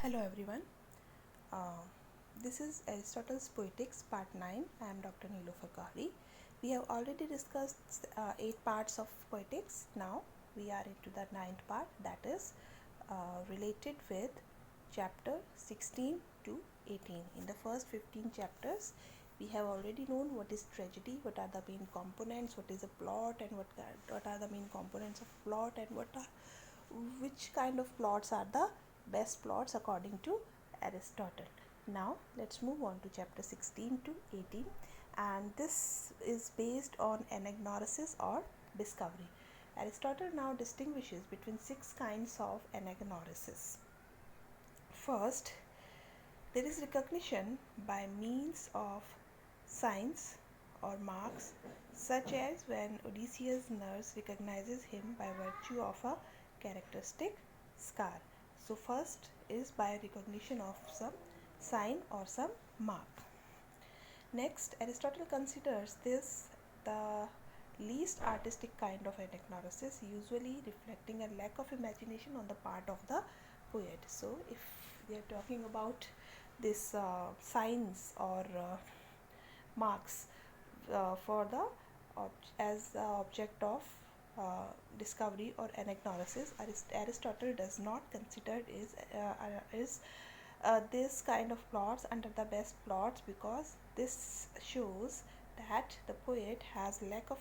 Hello everyone. Uh, this is Aristotle's Poetics Part 9. I am Dr. Nilofer Kahri. We have already discussed 8 parts of Poetics. Now we are into the ninth part, that is related with chapter 16 to 18. In the first 15 chapters, we have already known what is tragedy, what are the main components, what is a plot, and what are the main components of plot, and which kind of plots are the best plots according to Aristotle. Now let's move on to chapter 16 to 18, and this is based on anagnorisis or discovery. Aristotle now distinguishes between 6 kinds of anagnorisis. First, there is recognition by means of signs or marks, such as when Odysseus' nurse recognizes him by virtue of a characteristic scar. So, first is by recognition of some sign or some mark. Next, Aristotle considers this the least artistic kind of anagnorisis, usually reflecting a lack of imagination on the part of the poet. So, if we are talking about this signs or marks for the as the object of discovery or anagnorisis, Aristotle does not consider is this kind of plots under the best plots, because this shows that the poet has lack of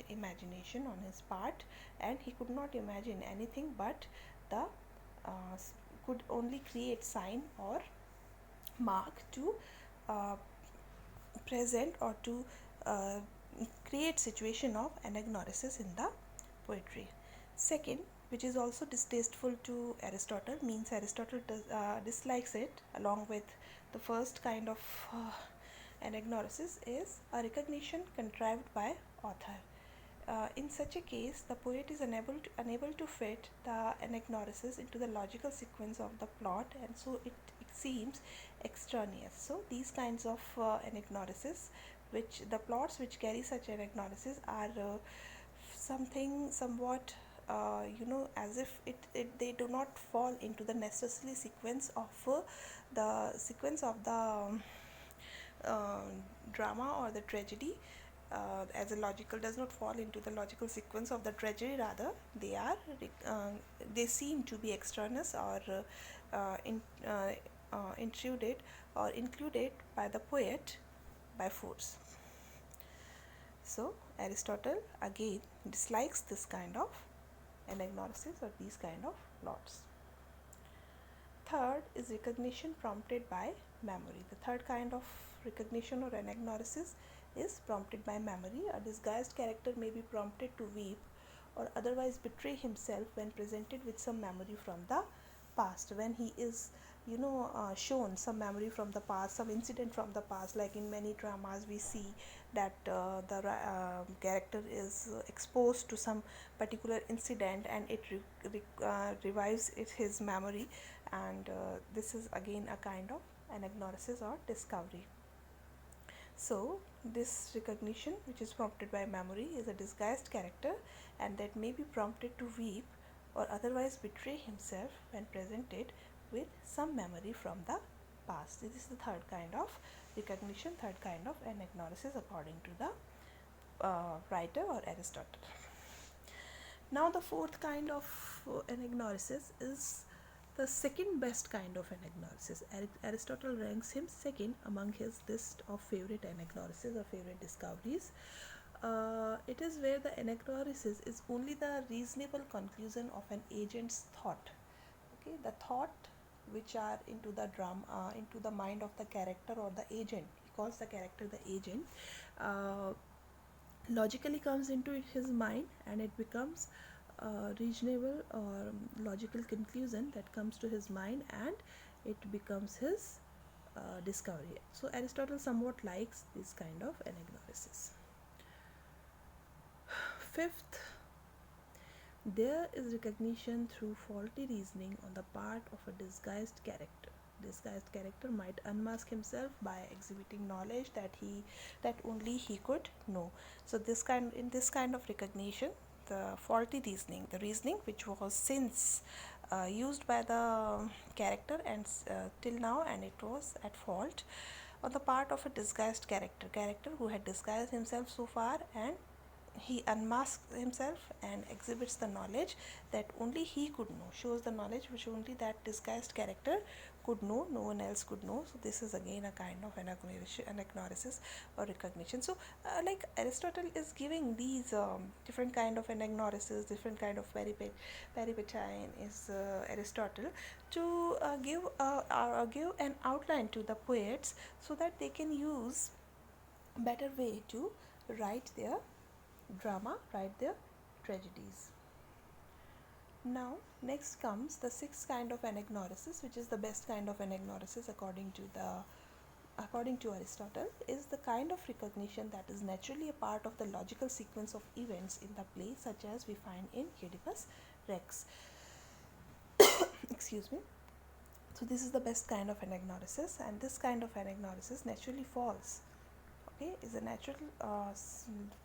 imagination on his part, and he could not imagine anything but the could only create sign or mark to uh, present or to uh, create situation of anagnorisis in the poetry. Second, which is also distasteful to Aristotle, means Aristotle dislikes it along with the first kind of anagnorisis, is a recognition contrived by author. In such a case, the poet is unable to fit the anagnorisis into the logical sequence of the plot, and so it seems extraneous. So, these kinds of anagnorisis, which the plots which carry such anagnorisis are something somewhat as if they do not fall into the necessary sequence of the uh, drama or the tragedy, as a logical does not fall into the logical sequence of the tragedy. Rather, they seem to be extraneous or intruded or included by the poet by force. So Aristotle again dislikes this kind of anagnorisis or these kind of plots. Third is recognition prompted by memory. The third kind of recognition or anagnorisis is prompted by memory. A disguised character may be prompted to weep or otherwise betray himself when presented with some memory from the past. When he is shown some memory from the past, some incident from the past, like in many dramas we see that the character is exposed to some particular incident, and it revives his memory, and this is again a kind of anagnorisis or discovery. So this recognition, which is prompted by memory, is a disguised character and that may be prompted to weep or otherwise betray himself when presented with some memory from the past. This is the third kind of recognition, third kind of anagnorisis according to the writer or Aristotle. Now the fourth kind of anagnorisis is the second best kind of anagnorisis. Aristotle ranks him second among his list of favorite anagnorisis or favorite discoveries. It is where the anagnorisis is only the reasonable conclusion of an agent's thought. Okay, the thought which are into the drama, into the mind of the character or the agent. He calls the character the agent. Logically comes into his mind, and it becomes a reasonable or logical conclusion that comes to his mind, and it becomes his discovery. So Aristotle somewhat likes this kind of anagnorisis. Fifth, there is recognition through faulty reasoning on the part of a disguised character. Disguised character might unmask himself by exhibiting knowledge that only he could know. So in this kind of recognition, the faulty reasoning, the reasoning which was since used by the character, and till now, and it was at fault on the part of a disguised character who had disguised himself so far, and he unmasks himself and exhibits the knowledge that only he could know, shows the knowledge which only that disguised character could know, no one else could know. So this is again a kind of anagnosis or recognition. So like Aristotle is giving these different kind of anagnosis, different kind of peripetine is Aristotle to give an outline to the poets so that they can use better way to write their drama, write their tragedies. Now, next comes the sixth kind of anagnorisis, which is the best kind of anagnorisis according to Aristotle, is the kind of recognition that is naturally a part of the logical sequence of events in the play, such as we find in Oedipus Rex. Excuse me. So this is the best kind of anagnorisis, and this kind of anagnorisis naturally falls, okay, is a natural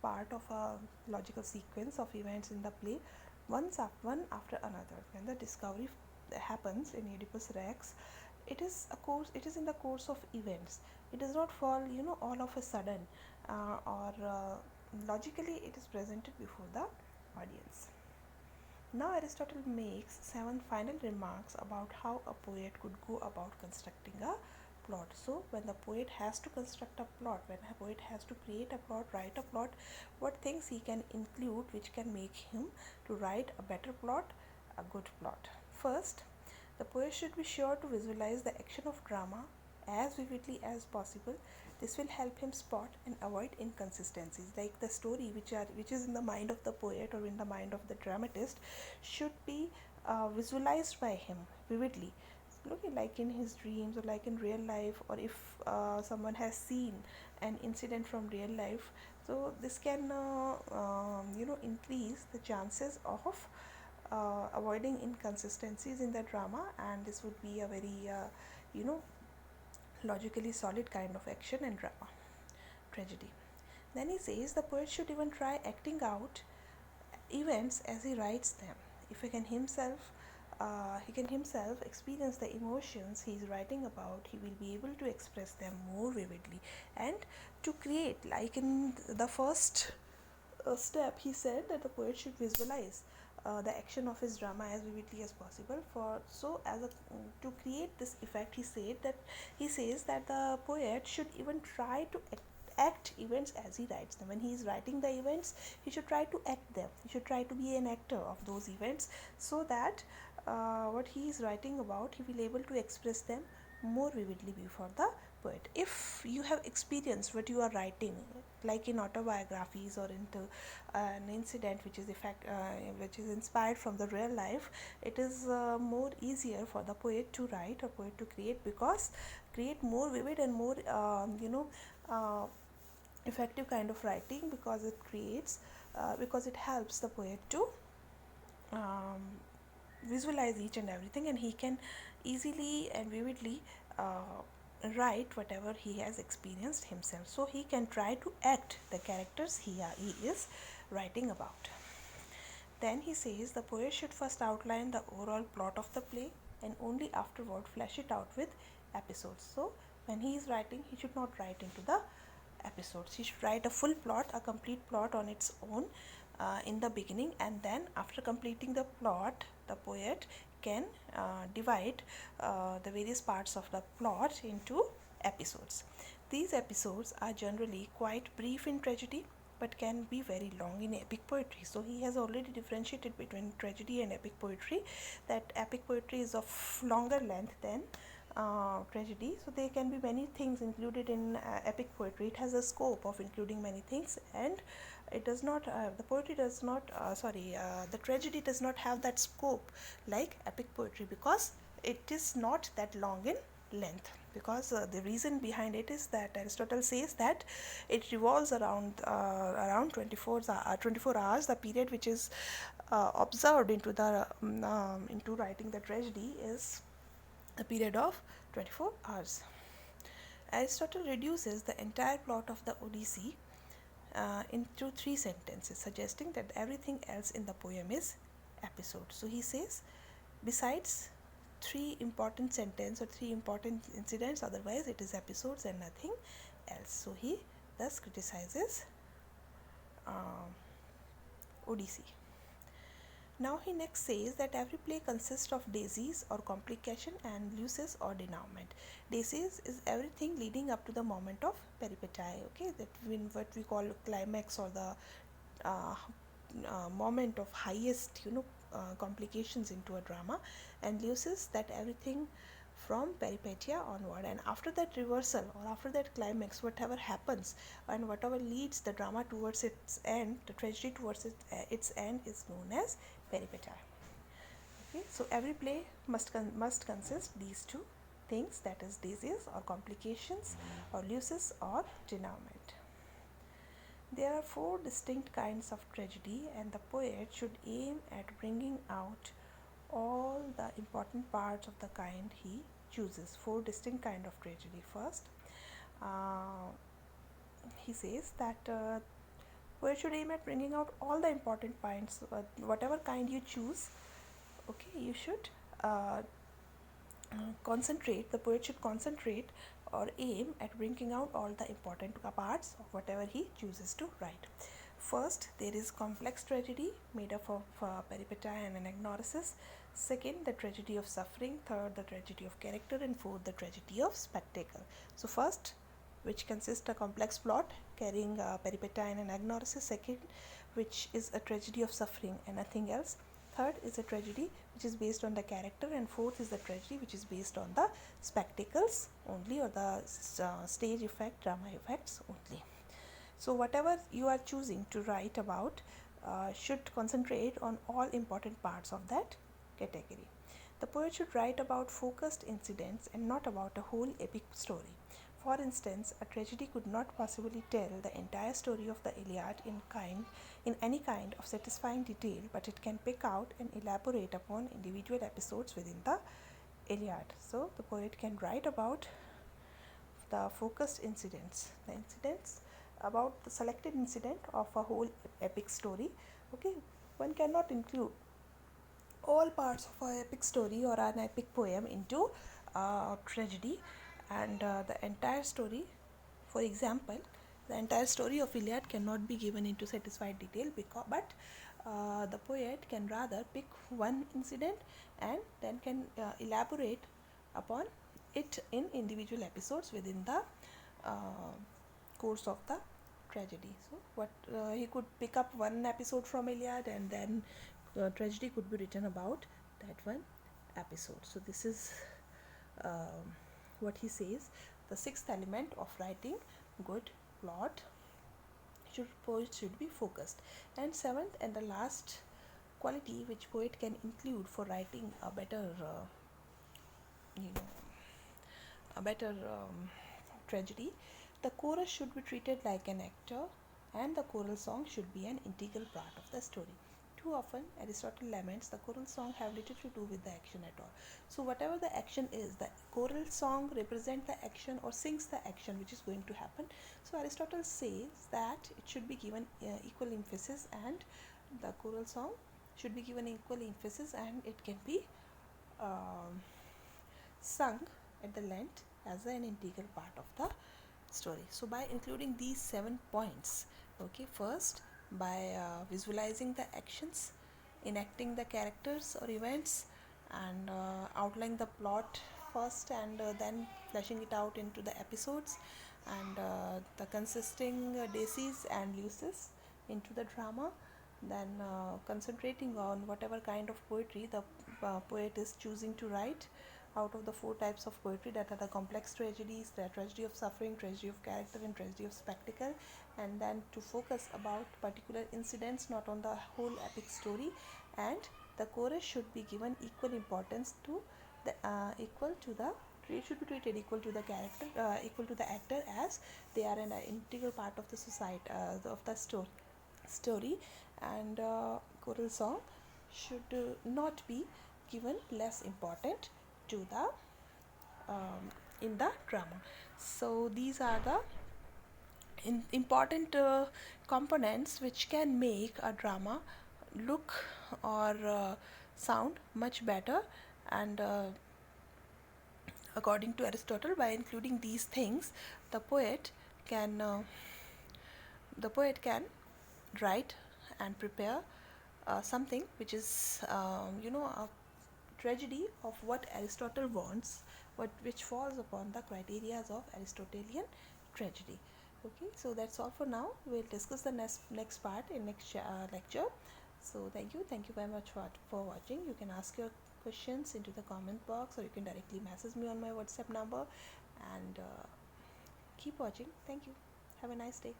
part of a logical sequence of events in the play, one after another. When the discovery happens in Oedipus Rex, it is in the course of events. It does not fall, all of a sudden, or logically it is presented before the audience. Now Aristotle makes 7 final remarks about how a poet could go about constructing a plot. So when the poet has to construct a plot, when a poet has to create a plot, write a plot, what things he can include which can make him to write a better plot, a good plot. First, the poet should be sure to visualize the action of drama as vividly as possible. This will help him spot and avoid inconsistencies, like the story which is in the mind of the poet or in the mind of the dramatist should be visualized by him vividly, looking like in his dreams or like in real life, or if someone has seen an incident from real life. So this can increase the chances of avoiding inconsistencies in the drama, and this would be a very you know logically solid kind of action and drama tragedy. Then he says the poet should even try acting out events as he writes them. If he can himself experience the emotions he is writing about, he will be able to express them more vividly and to create, like in the first step, he said that the poet should visualize the action of his drama as vividly as possible. To create this effect, he says that the poet should even try to act events as he writes them. When he is writing the events, he should try to act them. He should try to be an actor of those events, so that what he is writing about, he will be able to express them more vividly before the poet. If you have experienced what you are writing, like in autobiographies or into an incident which is inspired from the real life, it is more easier for the poet to write or poet to create more vivid and more effective kind of writing, because it helps the poet to um, visualize each and everything, and he can easily and vividly write whatever he has experienced himself, so he can try to act the characters he is writing about. Then he says the poet should first outline the overall plot of the play and only afterward flesh it out with episodes. So when he is writing, he should not write into the episodes. He should write a full plot, a complete plot on its own in the beginning, and then after completing the plot, the poet can divide the various parts of the plot into episodes. These episodes are generally quite brief in tragedy but can be very long in epic poetry. So he has already differentiated between tragedy and epic poetry, that epic poetry is of longer length than tragedy. So there can be many things included in epic poetry. It has a scope of including many things, and it does not the tragedy does not have that scope like epic poetry, because it is not that long in length. Because the reason behind it is that Aristotle says that it revolves around 24 hours. The period which is observed into writing the tragedy is a period of 24 hours. Aristotle reduces the entire plot of the Odyssey into 3 sentences, suggesting that everything else in the poem is episode. So he says besides three important sentences or three important incidents, otherwise it is episodes and nothing else. So he thus criticizes Odyssey. Now he next says that every play consists of daisies or complication and luces or denouement. Daisies is everything leading up to the moment of peripety, okay, that what we call climax or the uh, moment of highest complications into a drama, and luces that everything from peripetia onward, and after that reversal or after that climax, whatever happens and whatever leads the drama towards its end, the tragedy towards its end, is known as peripetia. Okay, so every play must consist these two things, that is disease or complications, or luces or denouement. There are four distinct kinds of tragedy, and the poet should aim at bringing out all the important parts of the kind he chooses. Four distinct kind of tragedy. First, he says that poet should aim at bringing out all the important points, whatever kind you choose. Okay, you should concentrate. The poet should concentrate or aim at bringing out all the important parts of whatever he chooses to write. First, there is complex tragedy made up of peripety and anagnorisis. Second, the tragedy of suffering. Third, the tragedy of character. And fourth, the tragedy of spectacle. So first, which consists a complex plot carrying peripety and anagnorisis. Second, which is a tragedy of suffering and nothing else. Third is a tragedy which is based on the character, and fourth is the tragedy which is based on the spectacles only, or the stage effect, drama effects only. So whatever you are choosing to write about should concentrate on all important parts of that category. The poet should write about focused incidents and not about a whole epic story. For instance, a tragedy could not possibly tell the entire story of the Iliad in any kind of satisfying detail, but it can pick out and elaborate upon individual episodes within the Iliad. So the poet can write about the focused incidents, the incidents about the selected incident of a whole epic story. Okay, one cannot include all parts of an epic story or an epic poem into tragedy, and the entire story, for example, the entire story of Iliad cannot be given into satisfied detail, but the poet can rather pick one incident and then can elaborate upon it in individual episodes within the course of the tragedy. So what he could pick up one episode from Iliad, and then tragedy could be written about that one episode. So this is what he says, the sixth element of writing good plot. Poet should be focused. And seventh and the last quality which poet can include for writing a better a better tragedy, the chorus should be treated like an actor, and the choral song should be an integral part of the story. Too often, Aristotle laments the choral song have little to do with the action at all. So whatever the action is, the choral song represents the action or sings the action which is going to happen. So Aristotle says that it should be given equal emphasis, and the choral song should be given equal emphasis, and it can be sung at the length as an integral part of the story. So by including these 7 points, okay, first by visualizing the actions, enacting the characters or events, and outlining the plot first, and then fleshing it out into the episodes, and the consisting daisies and luces into the drama, then concentrating on whatever kind of poetry the poet is choosing to write out of the 4 types of poetry, that are the complex tragedies, the tragedy of suffering, tragedy of character, and tragedy of spectacle, and then to focus about particular incidents, not on the whole epic story. And the chorus should be given equal importance to the it should be treated equal to the character, equal to the actor, as they are an integral part of the society, of the story. And choral song should not be given less important to the in the drama. So these are the important components which can make a drama look or sound much better. And according to Aristotle, by including these things, the poet can the poet can write and prepare something which is a tragedy of what Aristotle wants, which falls upon the criteria of Aristotelian tragedy. Okay, so that's all for now. We'll discuss the next part in next lecture. So thank you very much for watching. You can ask your questions into the comment box, or you can directly message me on my WhatsApp number, and keep watching. Thank you. Have a nice day.